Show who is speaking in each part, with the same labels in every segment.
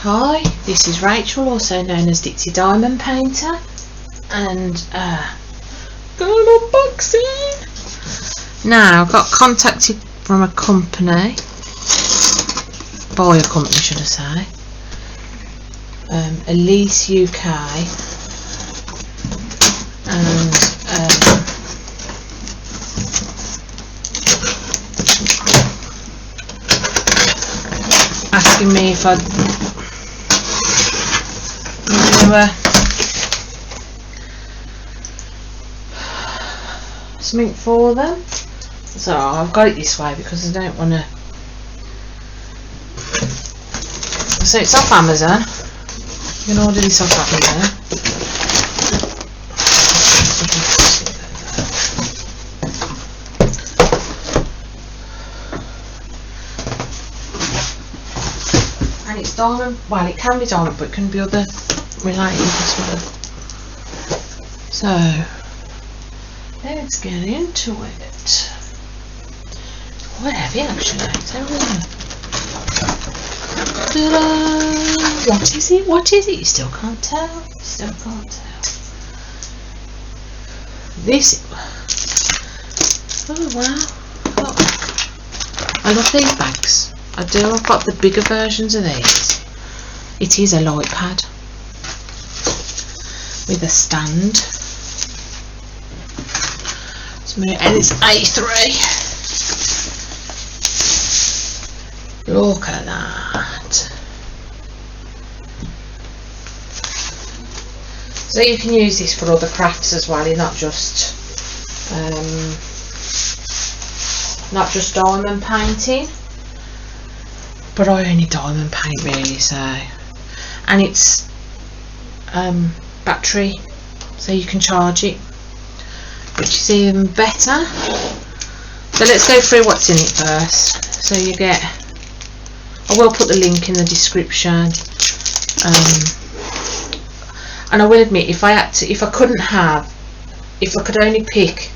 Speaker 1: Hi, this is Rachel, also known as Dixie Diamond Painter, and got an unboxing. Now, I got contacted from a company, by a company should I say, Elice UK, and asking me if I'd something for them. So I've got it this way because I don't want to. So it's off Amazon. You can order this off Amazon. And it's diamond. Well, it can be diamond, but it can be other related as well. So let's get into it. Quite heavy actually. What is it? What is it? You still can't tell. You still can't tell. This. Oh wow! Oh. I love these bags. I do. I've got the bigger versions of these. It is a light pad with a stand. And it's A3. Look at that. So you can use this for other crafts as well. You're not just diamond painting. But I only diamond paint really, so. And it's battery, so you can charge it, which is even better. So let's go through what's in it first. So you get, I will put the link in the description, and I will admit, if I could only pick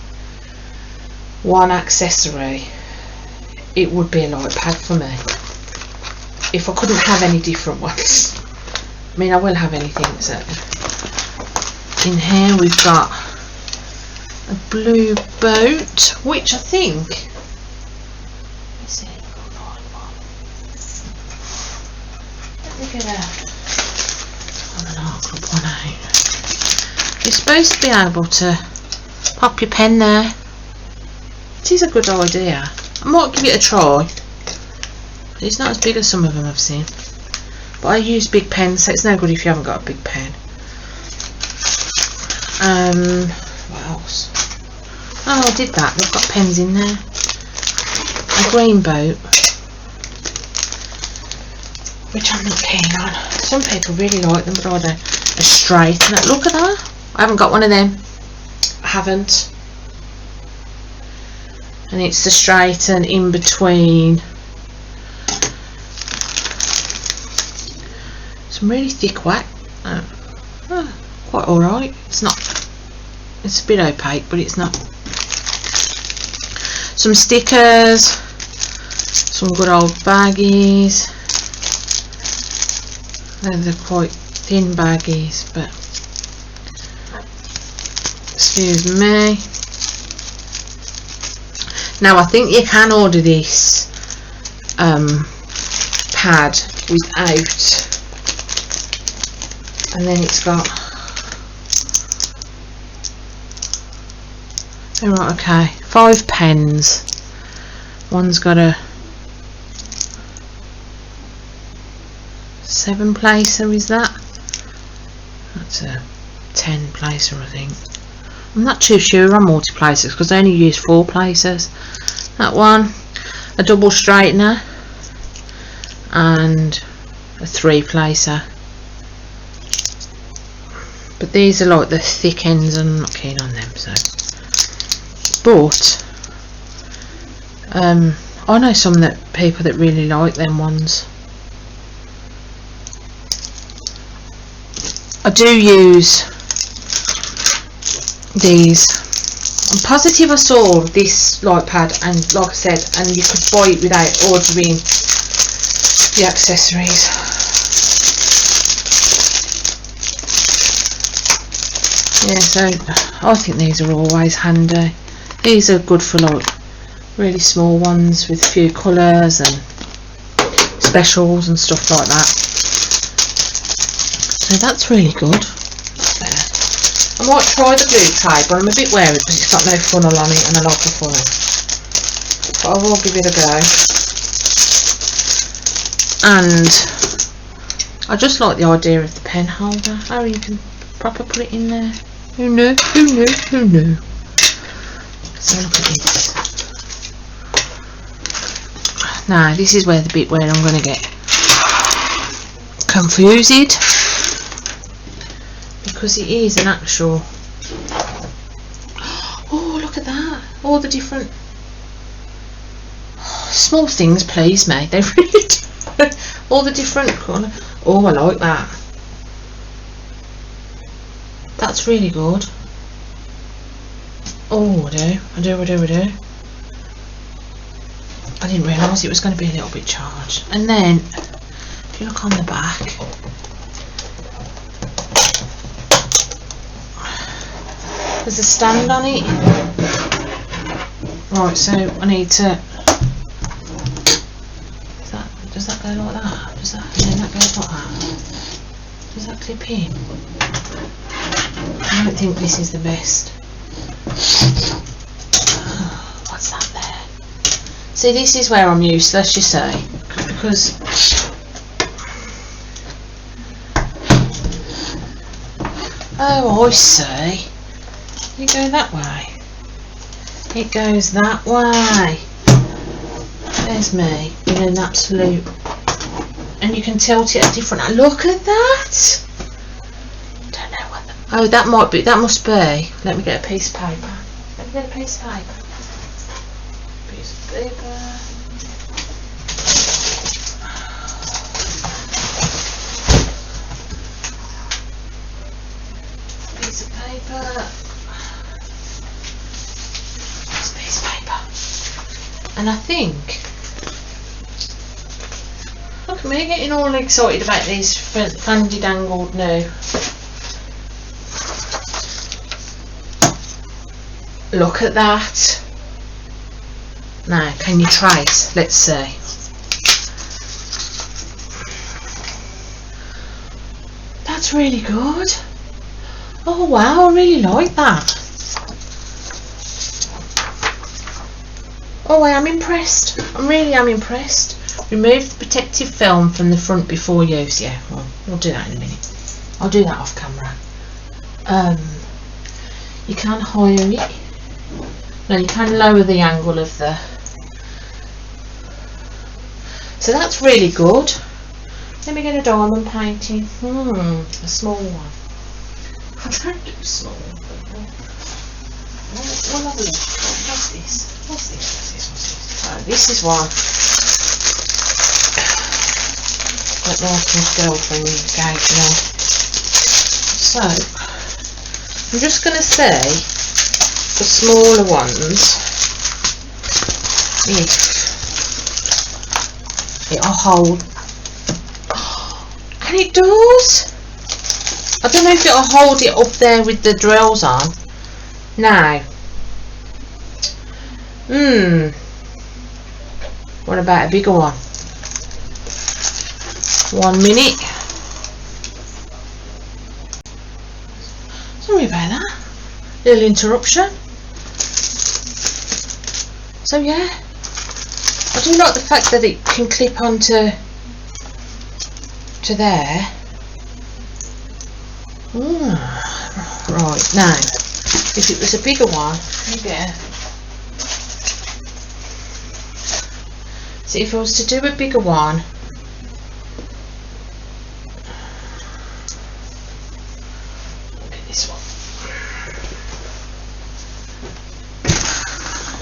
Speaker 1: one accessory, it would be a light pad for me. If I couldn't have any different ones, I mean I will have anything. So in here we've got a blue boat, which I think, let's see, let me get an arc up one out. You're supposed to be able to pop your pen there. It is a good idea. I might give it a try. It's not as big as some of them I've seen, but I use big pens, so it's no good if you haven't got a big pen. What else? Oh, I did that. We've got pens in there. A green boat, which I'm not keen on. Some people really like them, but I don't. A straightener. Look at that. I haven't got one of them. I haven't. And it's the straighten in between some really thick wax. Quite alright. It's not. It's a bit opaque, but it's not. Some stickers, some good old baggies. They're quite thin baggies, but excuse me. Now I think you can order this pad without, and then it's got. Oh, right, okay, 5 pens. One's got a 7 placer, is that? That's a 10 placer, I think. I'm not too sure on multi placers because I only use 4 placers. That one, a double straightener, and a 3 placer. But these are like the thick ends, and I'm not keen on them, so. But I know some people that really like them ones. I do use these. I'm positive I saw this light pad, and like I said, and you could buy it without ordering the accessories. Yeah, so I think these are always handy. These are good for like really small ones with a few colours and specials and stuff like that. So that's really good. I might try the glue tray, but I'm a bit wary because it's got no funnel on it and I like a funnel. But I will give it a go. And I just like the idea of the pen holder. Oh, you can proper put it in there. Who knew? Who knew? Who knew? So look at this. Now this is where the bit where I'm going to get confused, because it is an actual. Oh, look at that! All the different small things please me. They really do. All the different colour. Oh, I like that. That's really good. Oh, I do. I didn't realise it was going to be a little bit charged. And then, if you look on the back, there's a stand on it. Right, so I need to. Does that go like that? Does that? And then that goes like that. Does that clip in? I don't think this is the best. What's that there? See, this is where I'm useless, you say, because oh, I see. You go that way. It goes that way. There's me in an absolute, and you can tilt it at different. Look at that. Don't know what. Oh, that might be. That must be. Let me get a piece of paper. Let me get a piece of paper. Piece of paper. Piece of paper. It's a piece of paper. And I think. Look at me getting all excited about these fancy dangled new. Look at that. Now, can you trace? Let's see. That's really good. Oh wow, I really like that. Oh, I am impressed. I really am impressed. Remove the protective film from the front before use. Yeah, well, we'll do that in a minute. I'll do that off camera. You can higher it. No, you can lower the angle of the. So that's really good. Let me get a diamond painting. A small one. I don't do small. We'll have a look. What's this? What's this? Oh, this is one. Like Martin's girlfriend engaged now. So I'm just going to say the smaller ones, if it'll hold. And it does. I don't know if it'll hold it up there with the drills on. Now, what about a bigger one? 1 minute. Sorry about that. Little interruption. So yeah, I do like the fact that it can clip onto there. Right, now if it was a bigger one, so if I was to do a bigger one, look at this one.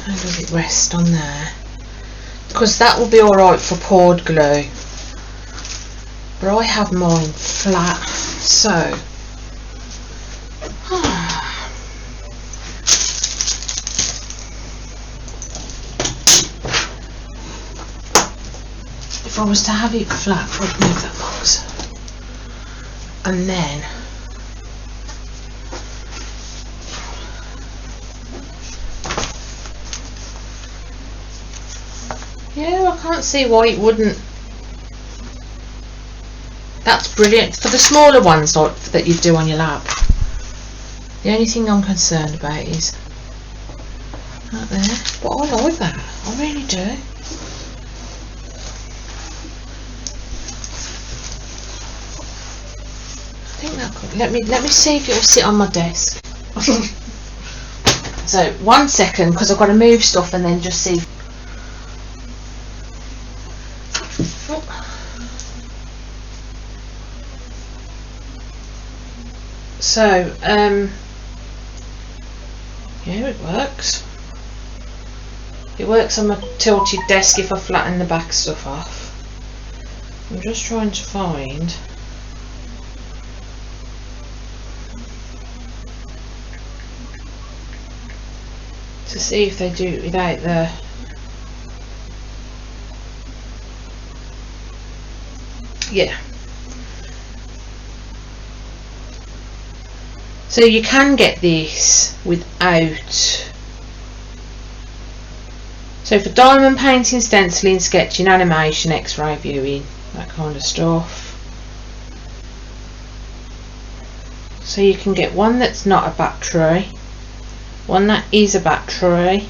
Speaker 1: How does it rest on there? Because that will be alright for poured glue, but I have mine flat, so if I was to have it flat, I'd move that box, and then Yeah, I can't see why it wouldn't. That's brilliant for the smaller ones like that you do on your lap. The only thing I'm concerned about is that there. But I like that. I really do. I think that could. Let me see if it'll sit on my desk. So 1 second, because I've got to move stuff and then just see. So yeah, it works. It works on my tilted desk if I flatten the back stuff off. I'm just trying to find. To see if they do it without the. Yeah. So you can get this without. So for diamond painting, stenciling, sketching, animation, X-ray viewing, that kind of stuff. So you can get one that's not a battery, one that is a battery,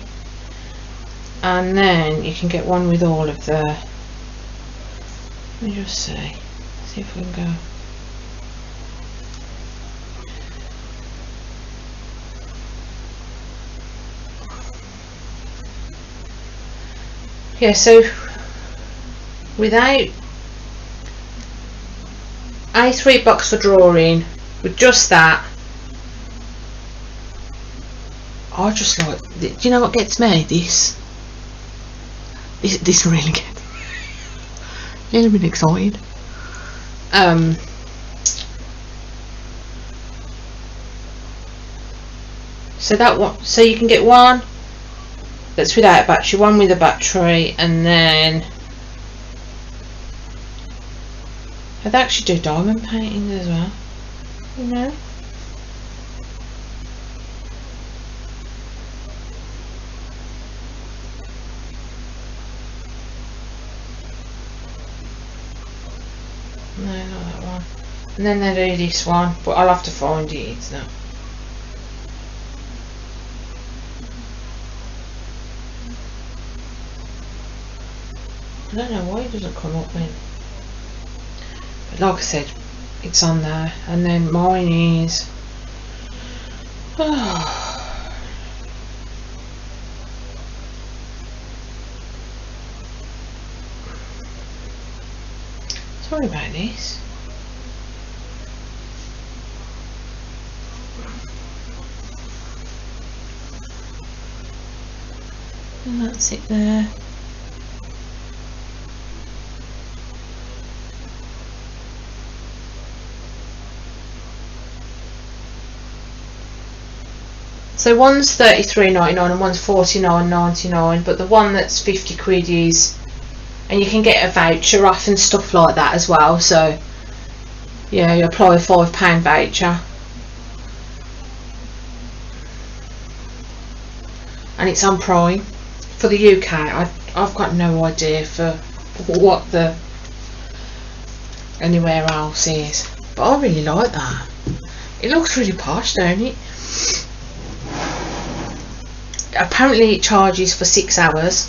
Speaker 1: and then you can get one with all of the. Let me just see if we can go. Yeah, so without A3 box for drawing, with just that, I just like. Do you know what gets me? This really gets me. A little bit excited. So that one. So you can get one that's without a battery, one with a battery, and then they actually do diamond painting as well, you know. No, not that one. And then they do this one, but I'll have to find it. It's not. I don't know why it doesn't come up when. But like I said, it's on there. And then mine is. Sorry about this. And that's it there. So one's £33.99 and one's £49.99, but the one that's 50 quid is, and you can get a voucher off and stuff like that as well. So yeah, you apply a £5 voucher, and it's on Prime for the UK. I've got no idea for what the anywhere else is, but I really like that. It looks really posh, don't it? Apparently it charges for 6 hours,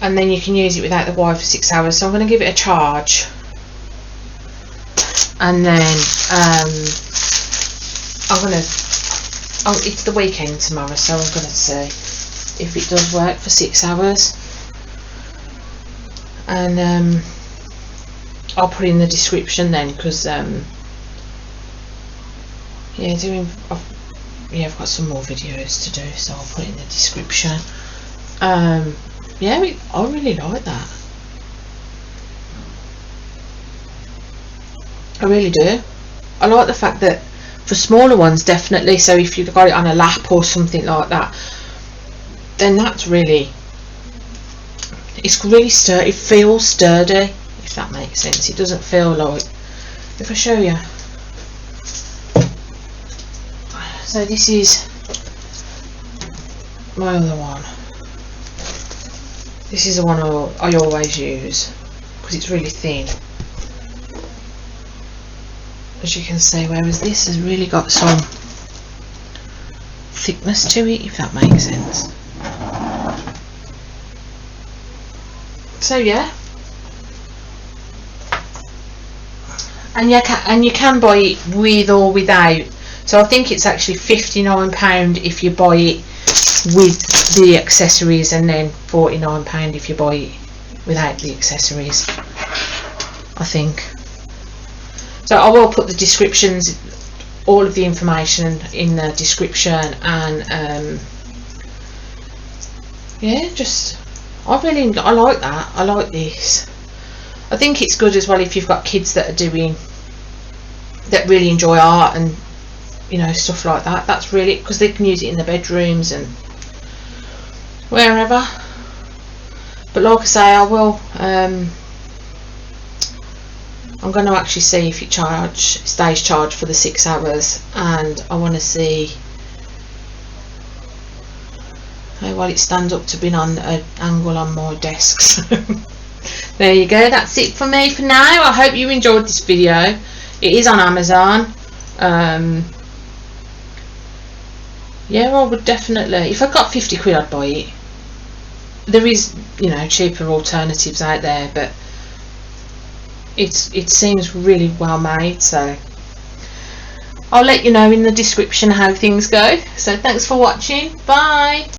Speaker 1: and then you can use it without the wire for 6 hours. So I'm going to give it a charge, and then I'm going to. Oh, it's the weekend tomorrow, so I'm going to see if it does work for 6 hours, and I'll put in the description then, because yeah, I've got some more videos to do, so I'll put it in the description. Yeah, I really like that. I really do. I like the fact that for smaller ones, definitely. So if you've got it on a lap or something like that, then that's really. It's really sturdy. It feels sturdy, if that makes sense. It doesn't feel like. If I show you. So this is my other one. This is the one I always use because it's really thin, as you can see, whereas this has really got some thickness to it, if that makes sense. So yeah, and you can buy it with or without. So I think it's actually £59 if you buy it with the accessories, and then £49 if you buy it without the accessories, I think. So I will put the descriptions, all of the information in the description, and yeah, just I like that. I like this. I think it's good as well if you've got kids that really enjoy art and, you know, stuff like that. That's really, because they can use it in the bedrooms and wherever. But like I say, I will I'm going to actually see if it stays charged for the 6 hours, and I want to see how well it stands up to being on an angle on my desk. So there you go, that's it for me for now. I hope you enjoyed this video. It is on Amazon. Yeah, I would definitely, if I got 50 quid, I'd buy it. There is, you know, cheaper alternatives out there, but it seems really well made. So I'll let you know in the description how things go. So thanks for watching. Bye.